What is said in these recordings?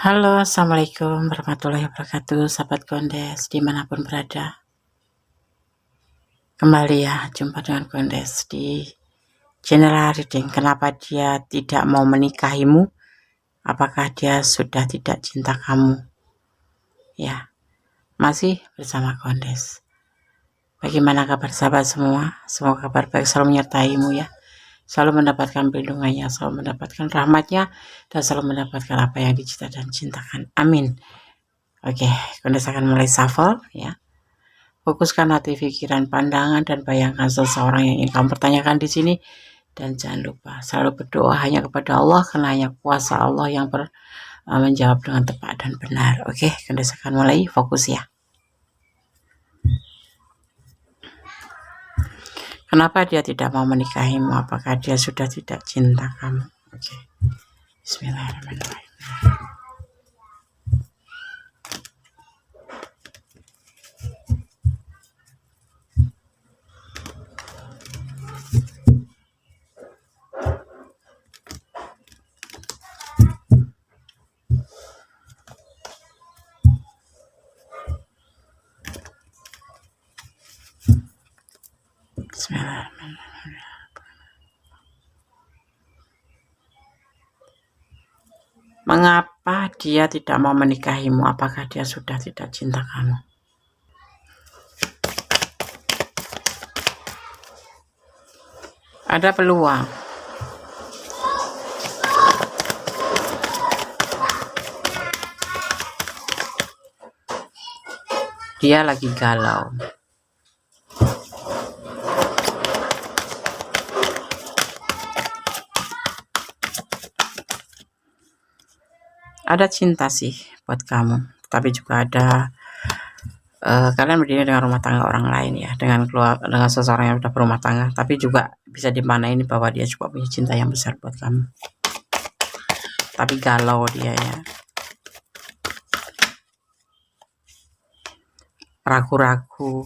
Halo, Assalamualaikum warahmatullahi wabarakatuh, sahabat Kondes dimanapun berada. Kembali ya, jumpa dengan Kondes di general reading. Kenapa dia tidak mau menikahimu? Apakah dia sudah tidak cinta kamu? Ya, masih bersama Kondes. Bagaimana kabar sahabat semua? Semoga kabar baik selalu menyertaimu ya. Selalu mendapatkan perlindungannya, selalu mendapatkan rahmatnya, dan selalu mendapatkan apa yang dicita dan cintakan. Amin. Oke, Kondes akan mulai shuffle ya. Fokuskan hati, pikiran, pandangan, dan bayangkan seseorang yang ingin kamu pertanyakan di sini. Dan jangan lupa selalu berdoa hanya kepada Allah, karena hanya kuasa Allah yang menjawab dengan tepat dan benar. Oke, Kondes akan mulai, fokus ya. Kenapa dia tidak mau menikahimu? Apakah dia sudah tidak cinta kamu? Oke. Bismillahirrahmanirrahim. Bismillahirrahmanirrahim. Mengapa dia tidak mau menikahimu? Apakah dia sudah tidak cinta kamu? Ada peluang. Dia lagi galau. Ada cinta sih buat kamu, tapi juga ada kalian berdiri dengan rumah tangga orang lain ya, dengan seseorang yang sudah berumah tangga, tapi juga bisa dimaknai bahwa dia juga punya cinta yang besar buat kamu. Tapi galau dia ya, ragu-ragu.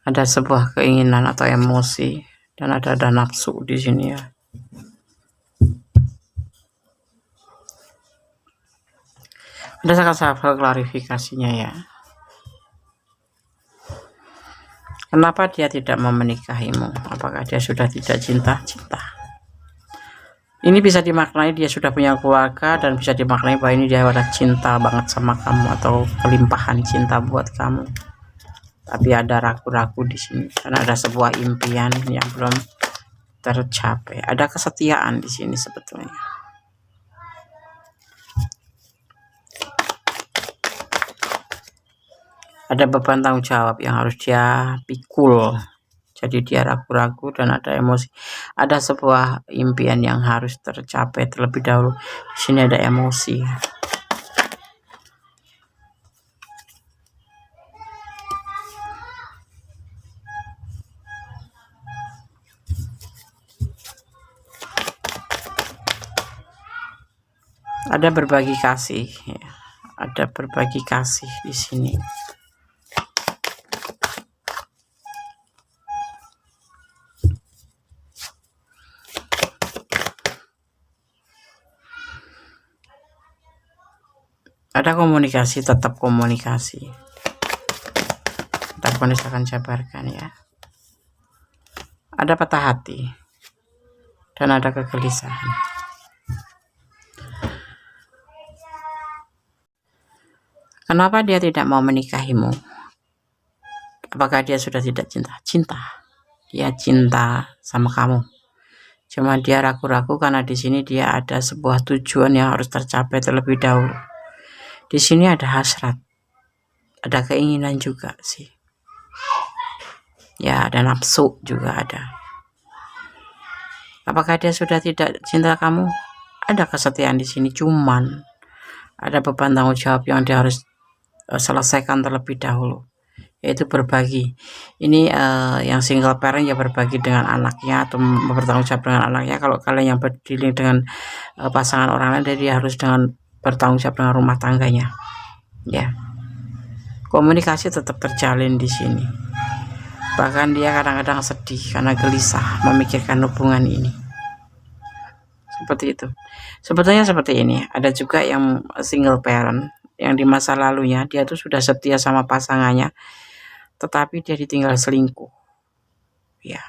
Ada sebuah keinginan atau emosi, dan ada nafsu di sini ya. Ada salah klarifikasinya ya. Kenapa dia tidak mau menikahimu? Apakah dia sudah tidak cinta? Ini bisa dimaknai dia sudah punya keluarga, dan bisa dimaknai bahwa ini dia ada cinta banget sama kamu atau kelimpahan cinta buat kamu. Tapi ada ragu-ragu di sini karena ada sebuah impian yang belum tercapai. Ada kesetiaan di sini sebetulnya. Ada beban tanggung jawab yang harus dia pikul. Jadi dia ragu-ragu dan ada emosi. Ada sebuah impian yang harus tercapai terlebih dahulu. Di sini ada emosi. Ada berbagi kasih ya. Ada berbagi kasih di sini. Ada komunikasi, tetap komunikasi. Ntar Kondes akan jabarkan ya. Ada patah hati dan ada kegelisahan. Kenapa dia tidak mau menikahimu? Apakah dia sudah tidak cinta? Cinta. Dia cinta sama kamu. Cuma dia ragu-ragu karena di sini dia ada sebuah tujuan yang harus tercapai terlebih dahulu. Di sini ada hasrat, ada keinginan juga sih. Ya, ada nafsu juga ada. Apakah dia sudah tidak cinta kamu? Ada kesetiaan di sini, cuman ada beban tanggung jawab yang dia harus selesaikan terlebih dahulu, yaitu berbagi. Ini yang single parent ya, berbagi dengan anaknya atau bertanggung jawab dengan anaknya. Kalau kalian yang berdiri dengan pasangan orang lain, dia harus dengan bertanggung jawab dengan rumah tangganya ya. Komunikasi tetap terjalin di sini, bahkan dia kadang-kadang sedih karena gelisah memikirkan hubungan ini. seperti itu. Sebetulnya seperti ini, ada juga yang single parent yang di masa lalunya dia tuh sudah setia sama pasangannya, tetapi dia ditinggal selingkuh, ya.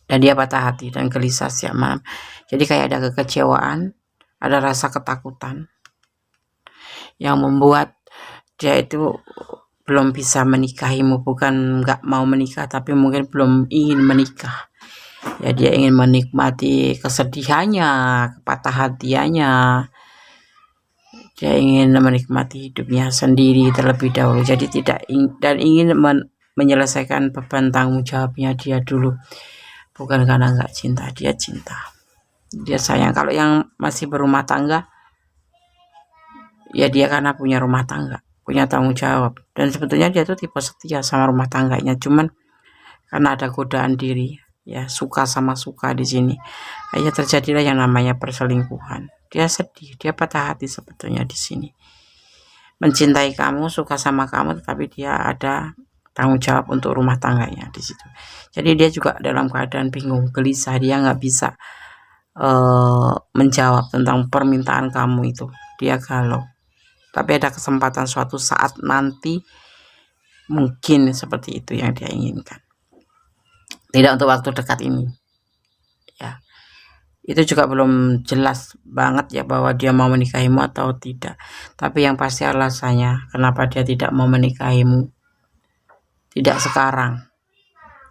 Dan dia patah hati dan gelisah setiap malam. Jadi kayak ada kekecewaan, ada rasa ketakutan yang membuat dia itu belum bisa menikahimu, bukan nggak mau menikah, tapi mungkin belum ingin menikah. Ya dia ingin menikmati kesedihannya, kepatah hatiannya. Dia ingin menikmati hidupnya sendiri terlebih dahulu. Jadi dan ingin menyelesaikan beban tanggung jawabnya dia dulu. Bukan karena nggak cinta, dia cinta. Dia sayang. Kalau yang masih berumah tangga, ya dia karena punya rumah tangga, punya tanggung jawab. Dan sebetulnya dia tuh tipe setia sama rumah tangganya. Cuman karena ada godaan diri, ya suka sama suka di sini, akhirnya terjadilah yang namanya perselingkuhan. Dia sedih, dia patah hati sebetulnya di sini. Mencintai kamu, suka sama kamu, tetapi dia ada tanggung jawab untuk rumah tangganya di situ. Jadi dia juga dalam keadaan bingung, gelisah, dia nggak bisa menjawab tentang permintaan kamu itu. Dia galau. Tapi ada kesempatan suatu saat nanti mungkin seperti itu yang dia inginkan. Tidak untuk waktu dekat ini, ya. Itu juga belum jelas banget ya bahwa dia mau menikahimu atau tidak. Tapi yang pasti alasannya kenapa dia tidak mau menikahimu tidak sekarang,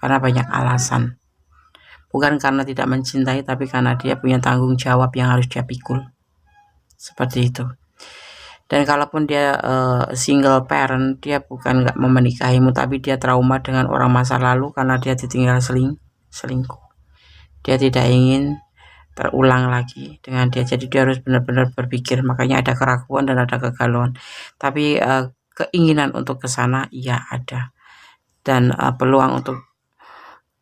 karena banyak alasan. Bukan karena tidak mencintai, tapi karena dia punya tanggung jawab yang harus dia pikul. Seperti itu. Dan kalaupun dia single parent, dia bukan nggak mau menikahimu, tapi dia trauma dengan orang masa lalu karena dia ditinggal selingkuh. Dia tidak ingin terulang lagi dengan dia, jadi dia harus benar-benar berpikir. Makanya ada keraguan dan ada kegalauan. Tapi keinginan untuk ke sana iya ada, dan peluang untuk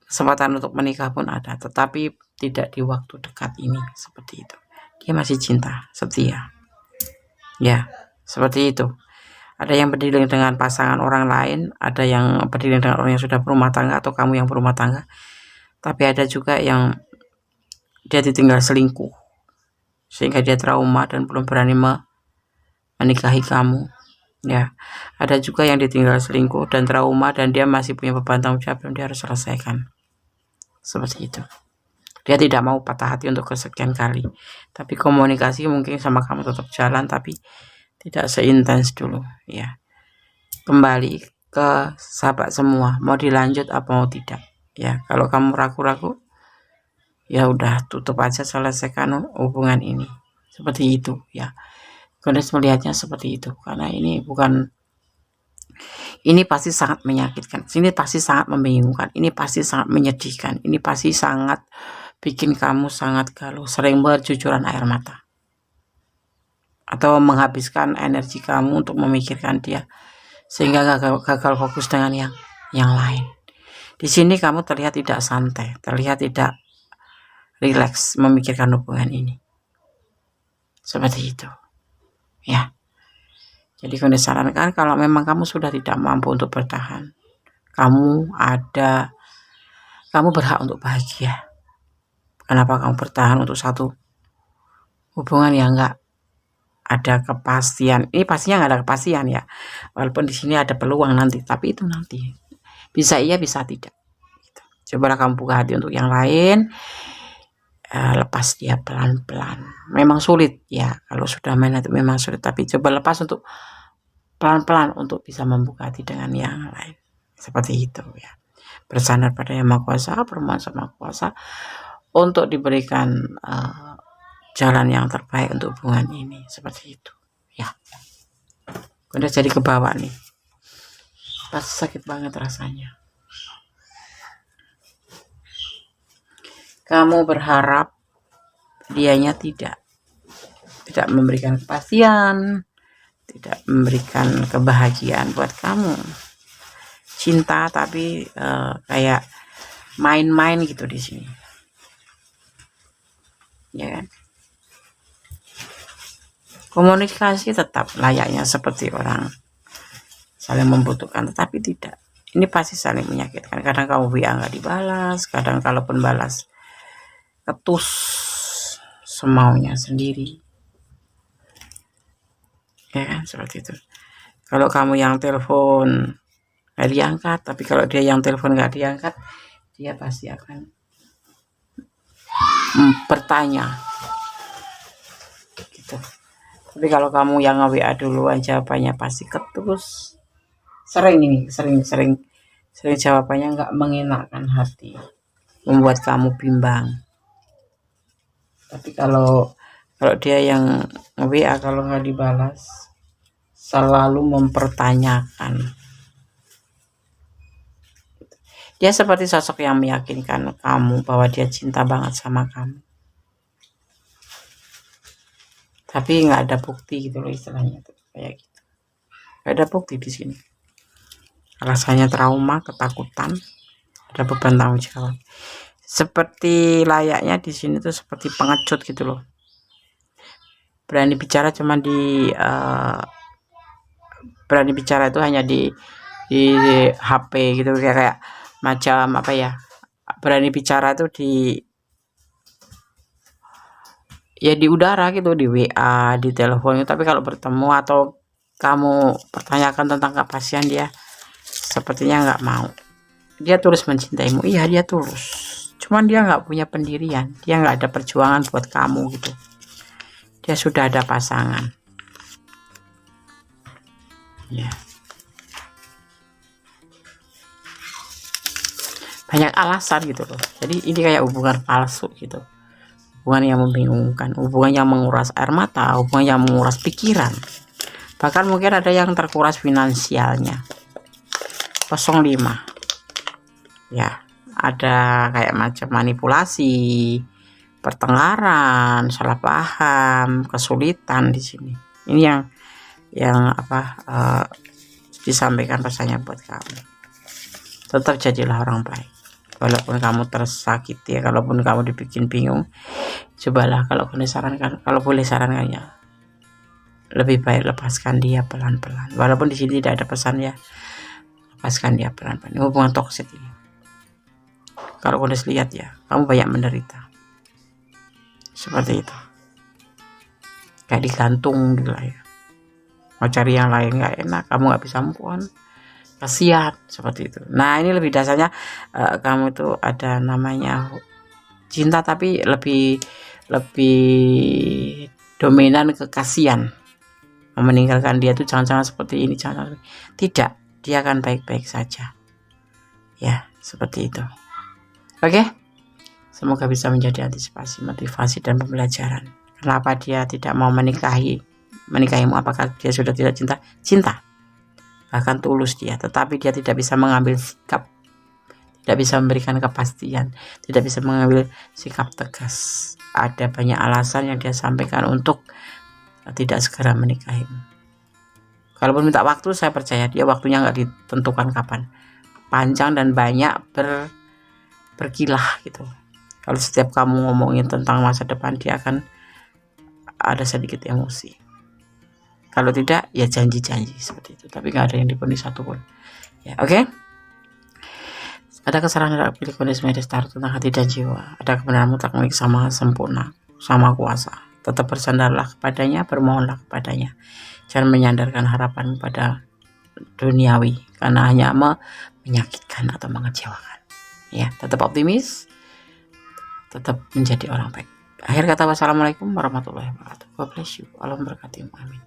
kesempatan untuk menikah pun ada, tetapi tidak di waktu dekat ini. Seperti itu. Dia masih cinta, setia. Ya, seperti itu. Ada yang berdiri dengan pasangan orang lain, ada yang berdiri dengan orang yang sudah berumah tangga atau kamu yang berumah tangga. Tapi ada juga yang dia ditinggal selingkuh, sehingga dia trauma dan belum berani menikahi kamu. Ya, ada juga yang ditinggal selingkuh dan trauma dan dia masih punya beban tanggung jawab yang dia harus selesaikan. Seperti itu. Dia tidak mau patah hati untuk kesekian kali. Tapi komunikasi mungkin sama kamu tetap jalan, tapi tidak seintens dulu, ya. Kembali ke sahabat semua, mau dilanjut apa mau tidak, ya. Kalau kamu ragu-ragu, ya udah tutup aja, selesaikan hubungan ini. Seperti itu, ya. Gones melihatnya seperti itu, karena ini pasti sangat menyakitkan, ini pasti sangat membingungkan, ini pasti sangat menyedihkan, ini pasti sangat bikin kamu sangat galau, sering bercucuran air mata, atau menghabiskan energi kamu untuk memikirkan dia, sehingga gagal fokus dengan yang lain. Di sini kamu terlihat tidak santai, terlihat tidak rileks memikirkan hubungan ini. Seperti itu, ya. Jadi aku sarankan, kalau memang kamu sudah tidak mampu untuk bertahan, kamu berhak untuk bahagia. Kenapa kamu bertahan untuk satu hubungan yang enggak ada kepastian? Ini pastinya nggak ada kepastian, ya. Walaupun di sini ada peluang nanti, tapi itu nanti bisa iya bisa tidak. Gitu. Cobalah kamu buka hati untuk yang lain, lepas dia pelan-pelan. Memang sulit, ya. Kalau sudah main itu memang sulit, tapi coba lepas untuk pelan-pelan untuk bisa membuka hati dengan yang lain. Seperti itu, ya. Bersandar pada Yang Maha Kuasa, bermohon sama Kuasa untuk diberikan jalan yang terbaik untuk hubungan ini. Seperti itu, ya. Udah jadi ke bawah nih, pasti sakit banget rasanya. Kamu berharap dianya tidak memberikan kepastian, tidak memberikan kebahagiaan buat kamu. Cinta tapi kayak main-main gitu di sini, ya kan? Komunikasi tetap layaknya seperti orang saling membutuhkan, tetapi tidak. Ini pasti saling menyakitkan. Kadang kamu WA nggak dibalas, kadang kalaupun balas ketus, semaunya sendiri, ya kan, seperti itu. Kalau kamu yang telepon nggak diangkat, tapi kalau dia yang telepon nggak diangkat, dia pasti akan bertanya gitu. Tapi kalau kamu yang nge-WA duluan, jawabannya pasti ketus. Sering jawabannya nggak mengenakan hati, membuat kamu bimbang. Tapi kalau dia yang nge-WA, kalau nggak dibalas selalu mempertanyakan. Dia seperti sosok yang meyakinkan kamu bahwa dia cinta banget sama kamu, tapi nggak ada bukti gitu loh, istilahnya tuh kayak gitu. Nggak ada bukti di sini. Rasanya trauma, ketakutan, ada beban tanggung jawab. Seperti layaknya di sini tuh seperti pengecut gitu loh. Berani bicara cuma berani bicara itu hanya di HP gitu, kayak macam apa ya, berani bicara itu di udara gitu, di WA, di telepon. Tapi kalau bertemu atau kamu pertanyakan tentang kepastian, dia sepertinya nggak mau. Dia tulus mencintaimu, iya dia tulus, cuman dia nggak punya pendirian, dia nggak ada perjuangan buat kamu gitu. Dia sudah ada pasangan, ya. Banyak alasan gitu loh. Jadi ini kayak hubungan palsu gitu, hubungan yang membingungkan, hubungan yang menguras air mata, hubungan yang menguras pikiran. Bahkan mungkin ada yang terkuras finansialnya. 05, ya, ada kayak macam manipulasi, pertengkaran, salah paham, kesulitan di sini. Ini yang disampaikan pesannya buat kamu. Tetap jadilah orang baik, walaupun kamu tersakiti, kalaupun kamu dibikin bingung. Cobalah, kalau boleh sarankan ya, lebih baik lepaskan dia pelan-pelan. Walaupun di sini tidak ada pesan ya, lepaskan dia pelan-pelan. Hubungan toksik ini, kalau boleh lihat ya, kamu banyak menderita seperti itu, kayak digantung gitu lah ya. Mau cari yang lain nggak enak, kamu nggak bisa move on, kasihan seperti itu. Nah, ini lebih dasarnya kamu itu ada namanya cinta, tapi lebih dominan ke kasihan. Meninggalkan dia tuh jangan seperti ini, jangan. Tidak, dia akan baik-baik saja, ya, seperti itu. Oke, semoga bisa menjadi antisipasi, motivasi, dan pembelajaran. Kenapa dia tidak mau menikahimu? Apakah dia sudah tidak cinta? Bahkan tulus dia, tetapi dia tidak bisa mengambil sikap, tidak bisa memberikan kepastian, tidak bisa mengambil sikap tegas. Ada banyak alasan yang dia sampaikan untuk tidak segera menikahimu. Kalaupun minta waktu, saya percaya dia waktunya nggak ditentukan kapan, panjang dan banyak berkilah gitu. Kalau setiap kamu ngomongin tentang masa depan, dia akan ada sedikit emosi. Kalau tidak, ya janji-janji seperti itu, tapi nggak ada yang dipenuhi satupun. Ya, oke. Ada kesalahan dalam pilih kondisi medis tentang hati dan jiwa. Ada kebenaran mutlak milik sama sempurna, sama kuasa. Tetap bersandarlah kepadanya, bermohonlah kepadanya. Jangan menyandarkan harapan pada duniawi, karena hanya menyakitkan atau mengecewakan. Ya, tetap optimis, tetap menjadi orang baik. Akhir kata, wassalamualaikum warahmatullahi wabarakatuh. God bless you. Allah memberkatimu. Amin.